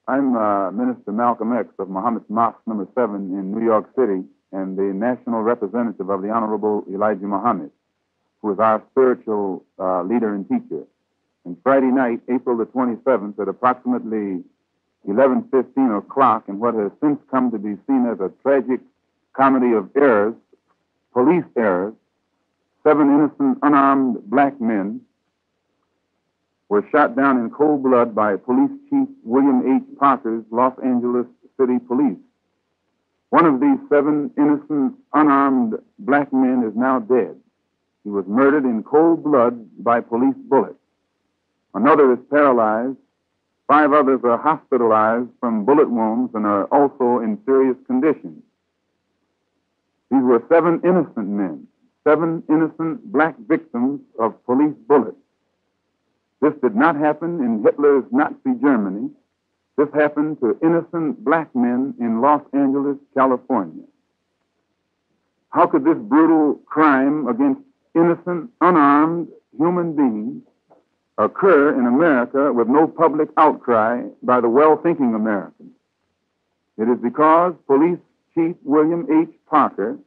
I'm Minister Malcolm X of Muhammad's Mosque number 7 in New York City, and the national representative of the Honorable Elijah Muhammad, who is our spiritual leader and teacher. And Friday night, April the 27th, at approximately 11:15 o'clock, in what has since come to be seen as a tragic comedy of errors, police errors, 7 innocent, unarmed black men were shot down in cold blood by Police Chief William H. Parker's Los Angeles City Police. One of these 7 innocent, unarmed black men is now dead. He was murdered in cold blood by police bullets. Another is paralyzed. 5 others are hospitalized from bullet wounds and are also in serious condition. These were 7 innocent men, 7 innocent black victims of police bullets. This did not happen in Hitler's Nazi Germany. This happened to innocent black men in Los Angeles, California. How could this brutal crime against innocent, unarmed human beings occur in America with no public outcry by the well-thinking Americans? It is because Police Chief William H. Parker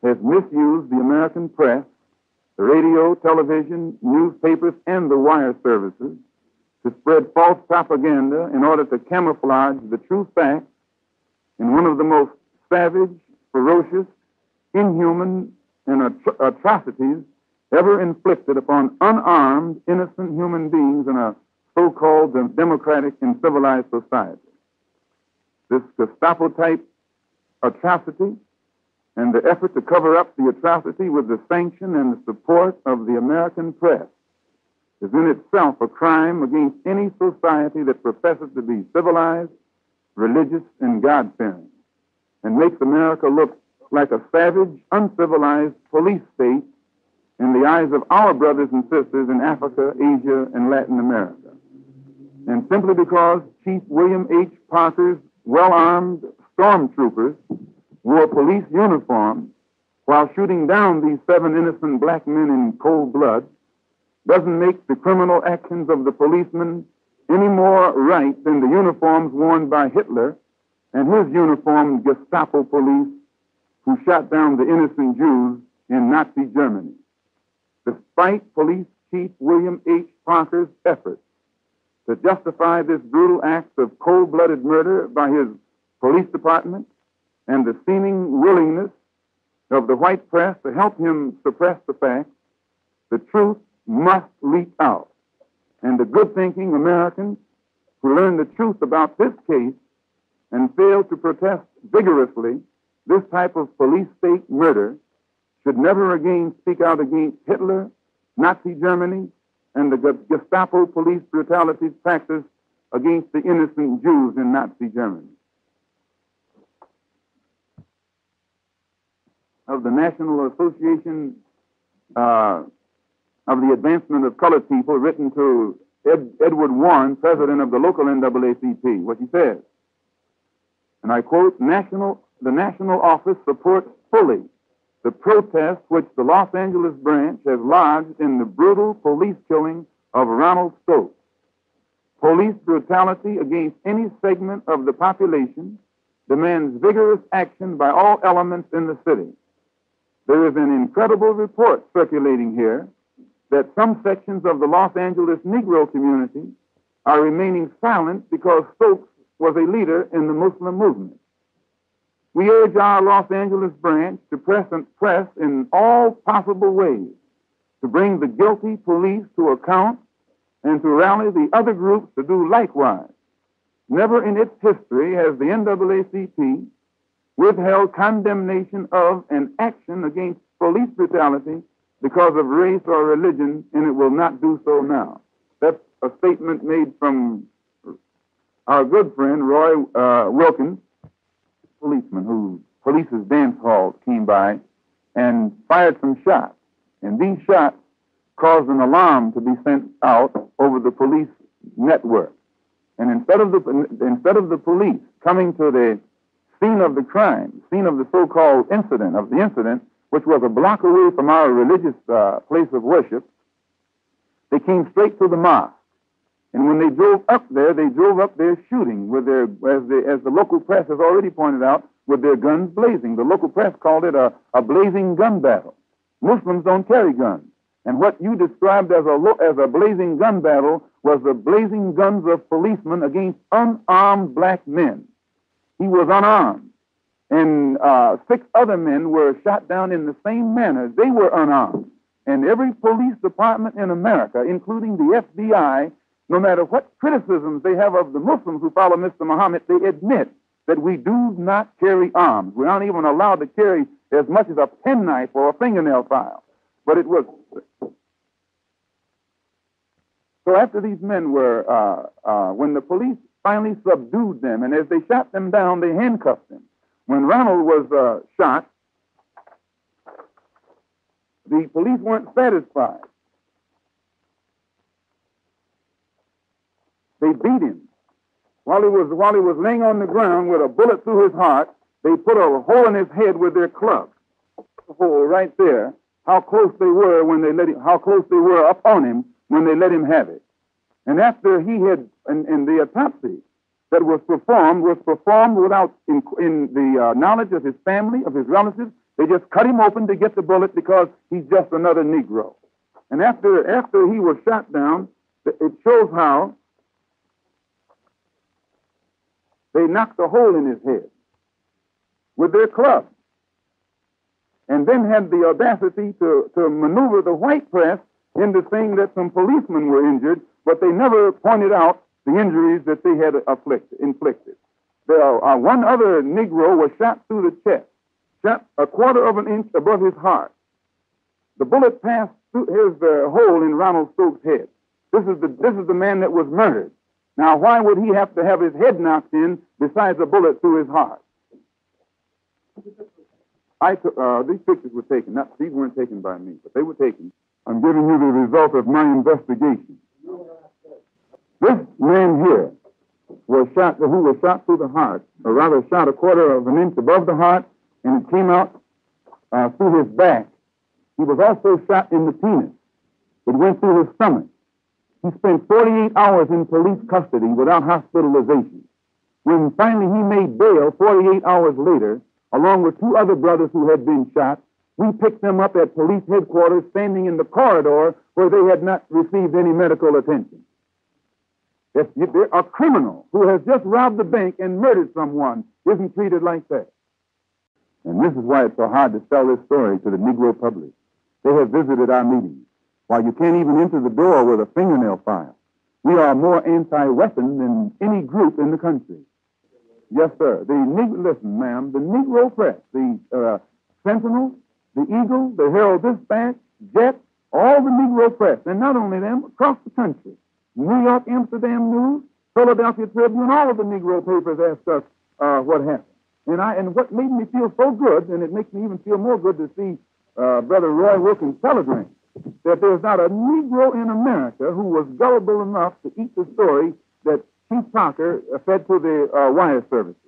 has misused the American press, the radio, television, newspapers, and the wire services to spread false propaganda in order to camouflage the true facts in one of the most savage, ferocious, inhuman, and atrocities ever inflicted upon unarmed, innocent human beings in a so-called democratic and civilized society. This Gestapo-type atrocity and the effort to cover up the atrocity with the sanction and the support of the American press is in itself a crime against any society that professes to be civilized, religious, and God-fearing, and makes America look like a savage, uncivilized police state in the eyes of our brothers and sisters in Africa, Asia, and Latin America. And simply because Chief William H. Parker's well-armed stormtroopers wore police uniforms while shooting down these 7 innocent black men in cold blood doesn't make the criminal actions of the policemen any more right than the uniforms worn by Hitler and his uniformed Gestapo police who shot down the innocent Jews in Nazi Germany. Despite Police Chief William H. Parker's efforts to justify this brutal act of cold-blooded murder by his police department and the seeming willingness of the white press to help him suppress the facts, the truth must leak out. And the good-thinking Americans who learn the truth about this case and fail to protest vigorously this type of police state murder should never again speak out against Hitler, Nazi Germany, and the Gestapo police brutality practiced against the innocent Jews in Nazi Germany. Of the National Association of the Advancement of Colored People, written to Edward Warren, president of the local NAACP, what he says, and I quote, the national office supports fully the protest which the Los Angeles branch has lodged in the brutal police killing of Ronald Stokes. Police brutality against any segment of the population demands vigorous action by all elements in the city. There is an incredible report circulating here that some sections of the Los Angeles Negro community are remaining silent because Stokes was a leader in the Muslim movement. We urge our Los Angeles branch to press in all possible ways to bring the guilty police to account and to rally the other groups to do likewise. Never in its history has the NAACP withheld condemnation of and action against police brutality because of race or religion, and it will not do so now. That's a statement made from our good friend Roy Wilkins, policeman who police's dance hall came by and fired some shots. And these shots caused an alarm to be sent out over the police network. And instead of the police coming to the scene of the crime, scene of the so-called incident, which was a block away from our religious place of worship, they came straight to the mosque. And when they drove up there shooting with their, as the local press has already pointed out, with their guns blazing. The local press called it a blazing gun battle. Muslims don't carry guns. And what you described as a blazing gun battle was the blazing guns of policemen against unarmed black men. He was unarmed. And 6 other men were shot down in the same manner. They were unarmed. And every police department in America, including the FBI, no matter what criticisms they have of the Muslims who follow Mr. Muhammad, they admit that we do not carry arms. We aren't even allowed to carry as much as a penknife or a fingernail file. But it was... So after these men were, when the police finally subdued them, and as they shot them down, they handcuffed them. When Ronald was shot, the police weren't satisfied. They beat him. While he was laying on the ground with a bullet through his heart, they put a hole in his head with their club. The hole right there. How close they were when they let him. How close they were up on him when they let him have it. And after he had, and the autopsy that was performed without in the knowledge of his family, of his relatives. They just cut him open to get the bullet because he's just another Negro. And after he was shot down, it shows how they knocked a hole in his head with their club, and then had the audacity to maneuver the white press into saying that some policemen were injured, but they never pointed out the injuries that they had inflicted. One other Negro was shot through the chest, shot a quarter of an inch above his heart. The bullet passed through his hole in Ronald Stokes' head. This is the man that was murdered. Now, why would he have to have his head knocked in besides a bullet through his heart? These pictures were taken. These weren't taken by me, but they were taken. I'm giving you the result of my investigation. This man here who was shot through the heart, or rather shot a quarter of an inch above the heart, and it came out through his back. He was also shot in the penis. It went through his stomach. He spent 48 hours in police custody without hospitalization. When finally he made bail 48 hours later, along with 2 other brothers who had been shot, we picked them up at police headquarters standing in the corridor where they had not received any medical attention. A criminal who has just robbed the bank and murdered someone isn't treated like that. And this is why it's so hard to tell this story to the Negro public. They have visited our meetings. While you can't even enter the door with a fingernail file, we are more anti-weapon than any group in the country. Yes, sir. Listen, ma'am, the Negro press, the Sentinel, the Eagle, the Herald Dispatch, Jet, all the Negro press, and not only them, across the country. New York, Amsterdam News, Philadelphia Tribune, all of the Negro papers asked us what happened. And what made me feel so good, and it makes me even feel more good to see Brother Roy Wilkins' telegram, that there's not a Negro in America who was gullible enough to eat the story that Chief Parker fed to the wire services.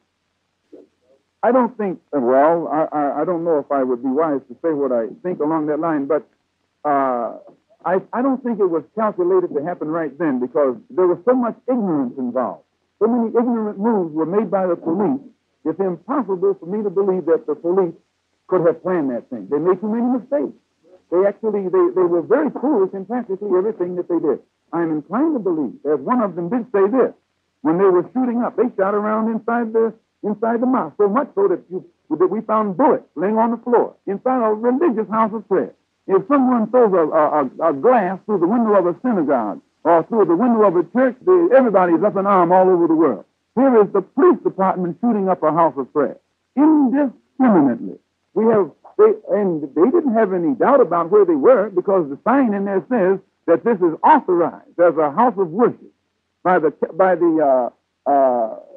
I don't think, I don't know if I would be wise to say what I think along that line, but I don't think it was calculated to happen right then because there was so much ignorance involved. So many ignorant moves were made by the police, it's impossible for me to believe that the police could have planned that thing. They made too many mistakes. They were very foolish in practically everything that they did. I'm inclined to believe, as one of them did say this, when they were shooting up, they shot around inside the mosque, so much so that we found bullets laying on the floor inside a religious house of prayer. If someone throws a glass through the window of a synagogue or through the window of a church, everybody's up in arms all over the world. Here is the police department shooting up a house of prayer indiscriminately. And they didn't have any doubt about where they were because the sign in there says that this is authorized as a house of worship by the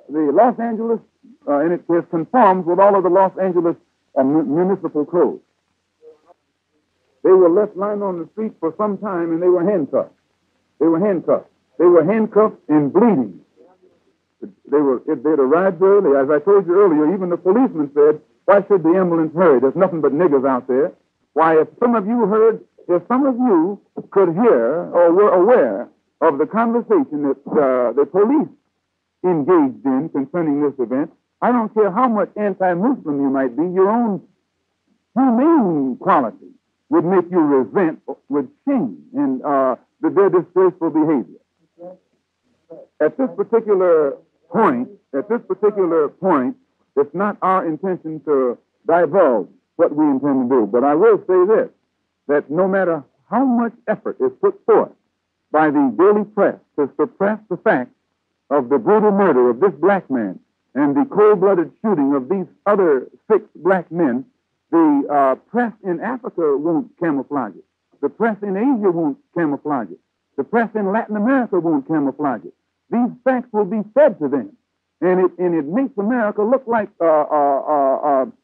Los Angeles, and it conforms with all of the Los Angeles municipal codes. They were left lying on the street for some time, and they were handcuffed. They were handcuffed and bleeding. They'd arrived early. As I told you earlier, even the policeman said, "Why should the ambulance hurry? There's nothing but niggers out there." Why, if some of you could hear or were aware of the conversation that the police engaged in concerning this event, I don't care how much anti-Muslim you might be, your own humane quality would make you resent with shame and their disgraceful behavior. At this particular point, it's not our intention to divulge what we intend to do, but I will say this, that no matter how much effort is put forth by the daily press to suppress the fact of the brutal murder of this black man and the cold-blooded shooting of these other 6 black men, the press in Africa won't camouflage it. The press in Asia won't camouflage it. The press in Latin America won't camouflage it. These facts will be fed to them, and it makes America look like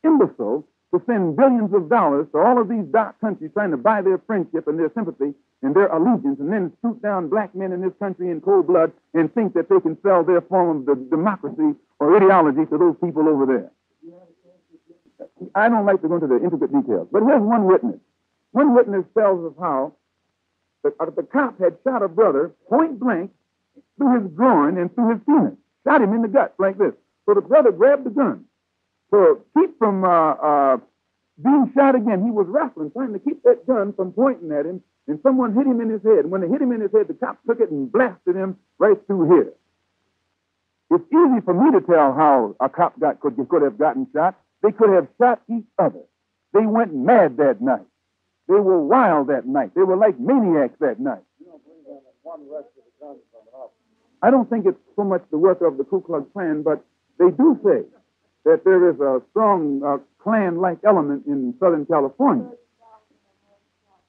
imbecile to send billions of dollars to all of these dark countries trying to buy their friendship and their sympathy and their allegiance, and then shoot down black men in this country in cold blood and think that they can sell their form of the democracy or ideology to those people over there. I don't like to go into the intricate details, but here's one witness. One witness tells us how the cop had shot a brother point blank through his groin and through his penis. Shot him in the gut like this. So the brother grabbed the gun. To keep from being shot again, he was wrestling, trying to keep that gun from pointing at him, and someone hit him in his head. And when they hit him in his head, the cop took it and blasted him right through here. It's easy for me to tell how a cop could have gotten shot. They could have shot each other. They went mad that night. They were wild that night. They were like maniacs that night. You don't believe that one arrested a gun from an officer? I don't think it's so much the work of the Ku Klux Klan, but they do say that there is a strong Klan-like element in Southern California.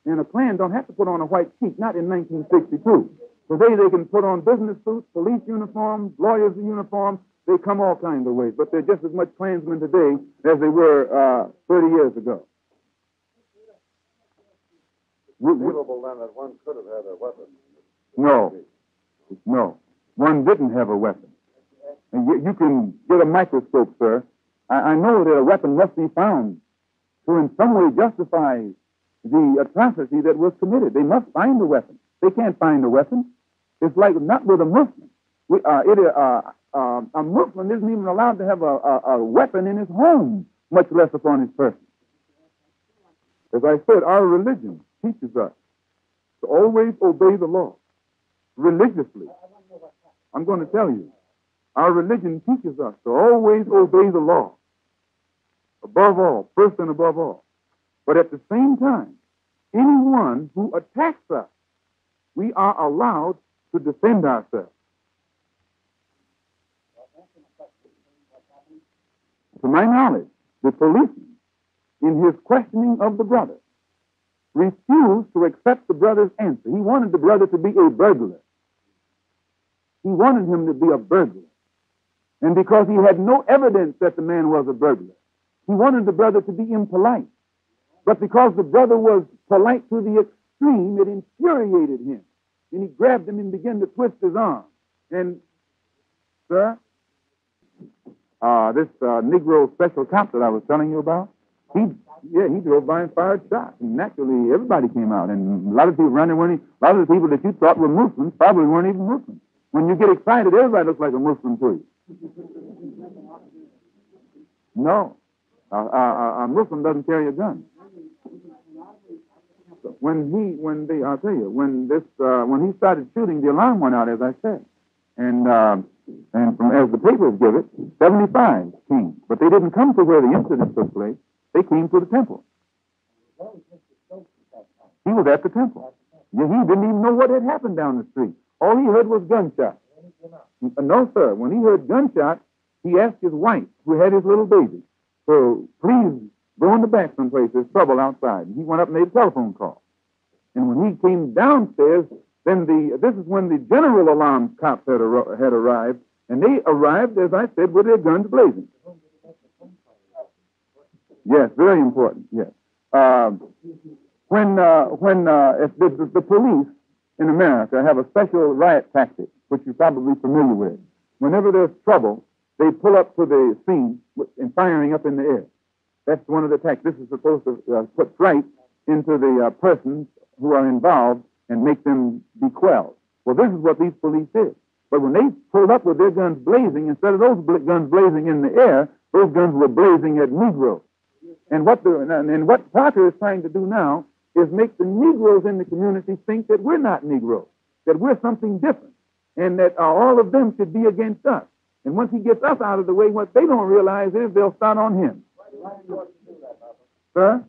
And a Klan don't have to put on a white sheet, not in 1962. Today they can put on business suits, police uniforms, lawyers' uniforms. They come all kinds of ways, but they're just as much Klansmen today as they were 30 years ago. It's conceivable then that one could have had a weapon. No. One didn't have a weapon. And you can get a microscope, sir. I know that a weapon must be found to in some way justify the atrocity that was committed. They must find a weapon. They can't find a weapon. It's like not with a Muslim. A Muslim isn't even allowed to have a weapon in his home, much less upon his person. As I said, our religion teaches us to always obey the law religiously. I'm going to tell you, our religion teaches us to always obey the law, above all, first and above all. But at the same time, anyone who attacks us, we are allowed to defend ourselves. To my knowledge, the policeman, in his questioning of the brother, refused to accept the brother's answer. He wanted the brother to be a burglar. He wanted him to be a burglar. And because he had no evidence that the man was a burglar, he wanted the brother to be impolite. But because the brother was polite to the extreme, it infuriated him. And he grabbed him and began to twist his arm. And, sir, this Negro special cop that I was telling you about, he drove by and fired shots. And naturally, everybody came out. And a lot of people around there a lot of the people that you thought were Muslims probably weren't even Muslims. When you get excited, everybody looks like a Muslim to you. No. A Muslim doesn't carry a gun. When he started shooting, the alarm went out, as I said. And as the papers give it, 75 came. But they didn't come to where the incident took place. They came to the temple. He was at the temple. He didn't even know what had happened down the street. All he heard was gunshots. No, sir. When he heard gunshots, he asked his wife, who had his little baby, to please go in the back someplace. There's trouble outside. And he went up and made a telephone call. And when he came downstairs, then this is when the general alarm cops had arrived, and they arrived, as I said, with their guns blazing. Yes, very important. Yes. If the police in America have a special riot tactic, which you're probably familiar with. Whenever there's trouble, they pull up to the scene and firing up in the air. That's one of the tactics. This is supposed to put fright into the persons who are involved and make them be quelled. Well, this is what these police did. But when they pulled up with their guns blazing, instead of those guns blazing in the air, those guns were blazing at Negroes. And what Parker is trying to do now is make the Negroes in the community think that we're not Negroes, that we're something different, and that all of them should be against us. And once he gets us out of the way, what they don't realize is they'll start on him. Sir?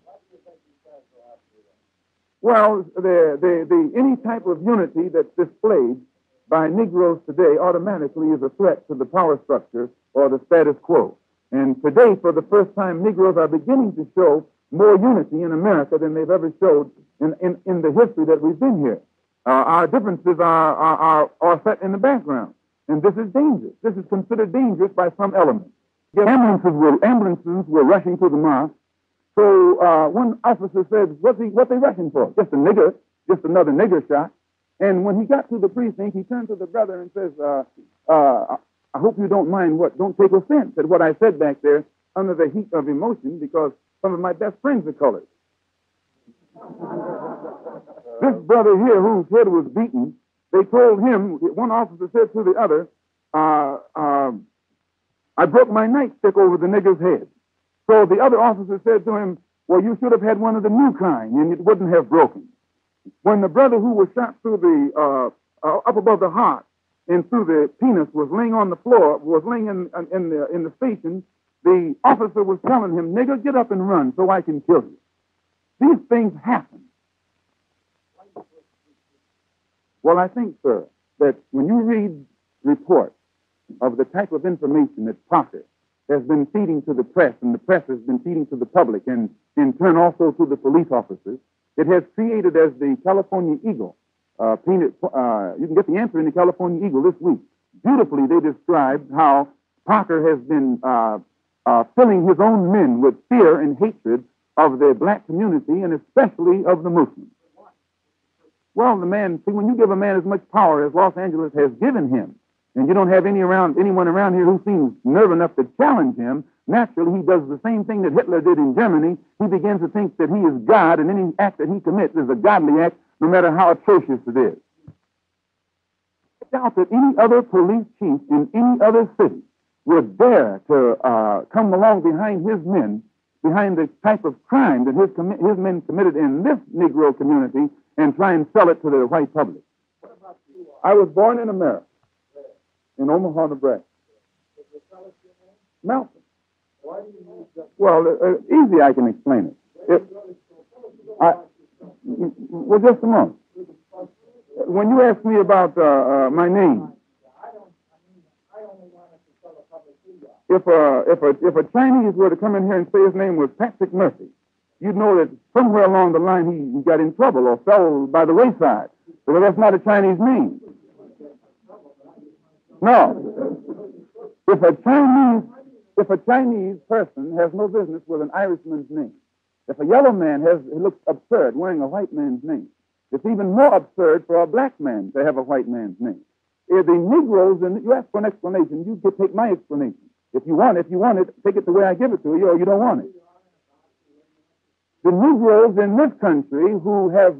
Well, any type of unity that's displayed by Negroes today automatically is a threat to the power structure or the status quo. And today, for the first time, Negroes are beginning to show more unity in America than they've ever showed in the history that we've been here. Our differences are set in the background. And this is dangerous. This is considered dangerous by some elements. Ambulances were rushing to the mosque. So one officer said, what they rushing for? Just a nigger, just another nigger shot. And when he got to the precinct, he turned to the brother and says, I hope you don't mind don't take offense at what I said back there under the heat of emotion, because some of my best friends are colored. This brother here, whose head was beaten, they told him, one officer said to the other, I broke my nightstick over the nigger's head. So the other officer said to him, well, you should have had one of the new kind, and it wouldn't have broken. When the brother who was shot through the, up above the heart and through the penis was laying on the floor, was laying in the station, the officer was telling him, nigger, get up and run so I can kill you. These things happen. Well, I think, sir, that when you read reports of the type of information that Parker has been feeding to the press, and the press has been feeding to the public, and in turn also to the police officers, it has created, as the California Eagle, you can get the answer in the California Eagle this week. Beautifully, they described how Parker has been filling his own men with fear and hatred of the black community, and especially of the Muslims. Well, when you give a man as much power as Los Angeles has given him, and you don't have anyone around here who seems nerve enough to challenge him, naturally he does the same thing that Hitler did in Germany. He begins to think that he is God, and any act that he commits is a godly act, no matter how atrocious it is. I doubt that any other police chief in any other city would dare to come along behind his men, behind the type of crime that his men committed in this Negro community, and try and sell it to the white public. I was born in America, in Omaha, Nebraska. Malcolm. Well, easy I can explain it. Well, just a moment. When you ask me about my name, if a Chinese were to come in here and say his name was Patrick Murphy, you'd know that somewhere along the line he got in trouble or fell by the wayside. Because that's not a Chinese name. No. If a Chinese person has no business with an Irishman's name, if a yellow man looks absurd wearing a white man's name, it's even more absurd for a black man to have a white man's name. If the Negroes, and you ask for an explanation, you could take my explanation. If you want it, take it the way I give it to you, or you don't want it. The Negroes in this country who have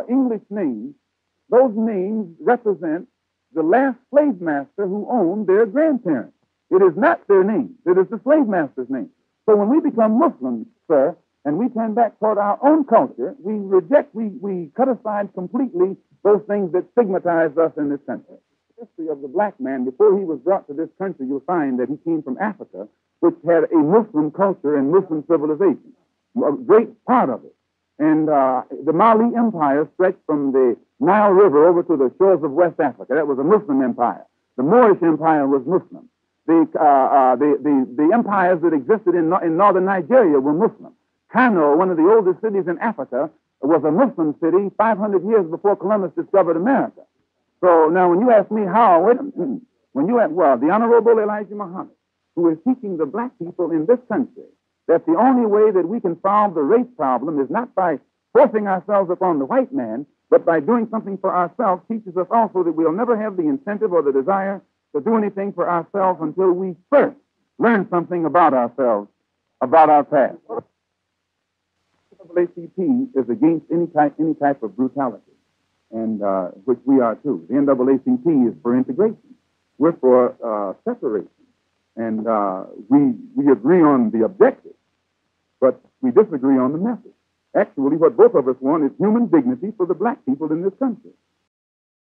English names, those names represent the last slave master who owned their grandparents. It is not their name. It is the slave master's name. So when we become Muslims, sir, and we turn back toward our own culture, we cut aside completely those things that stigmatize us in this country. The history of the black man, before he was brought to this country, you'll find that he came from Africa, which had a Muslim culture and Muslim civilization, a great part of it. And the Mali Empire stretched from the Nile River over to the shores of West Africa. That was a Muslim empire. The Moorish Empire was Muslim. The empires that existed in northern Nigeria were Muslim. Kano, one of the oldest cities in Africa, was a Muslim city 500 years before Columbus discovered America. So now when you ask me how, the Honorable Elijah Muhammad, who is teaching the black people in this country that the only way that we can solve the race problem is not by forcing ourselves upon the white man, but by doing something for ourselves, teaches us also that we'll never have the incentive or the desire to do anything for ourselves until we first learn something about ourselves, about our past. The NAACP is against any type of brutality. and which we are too. The NAACP is for integration. We're for separation. And we agree on the objective, but we disagree on the method. Actually, what both of us want is human dignity for the black people in this country.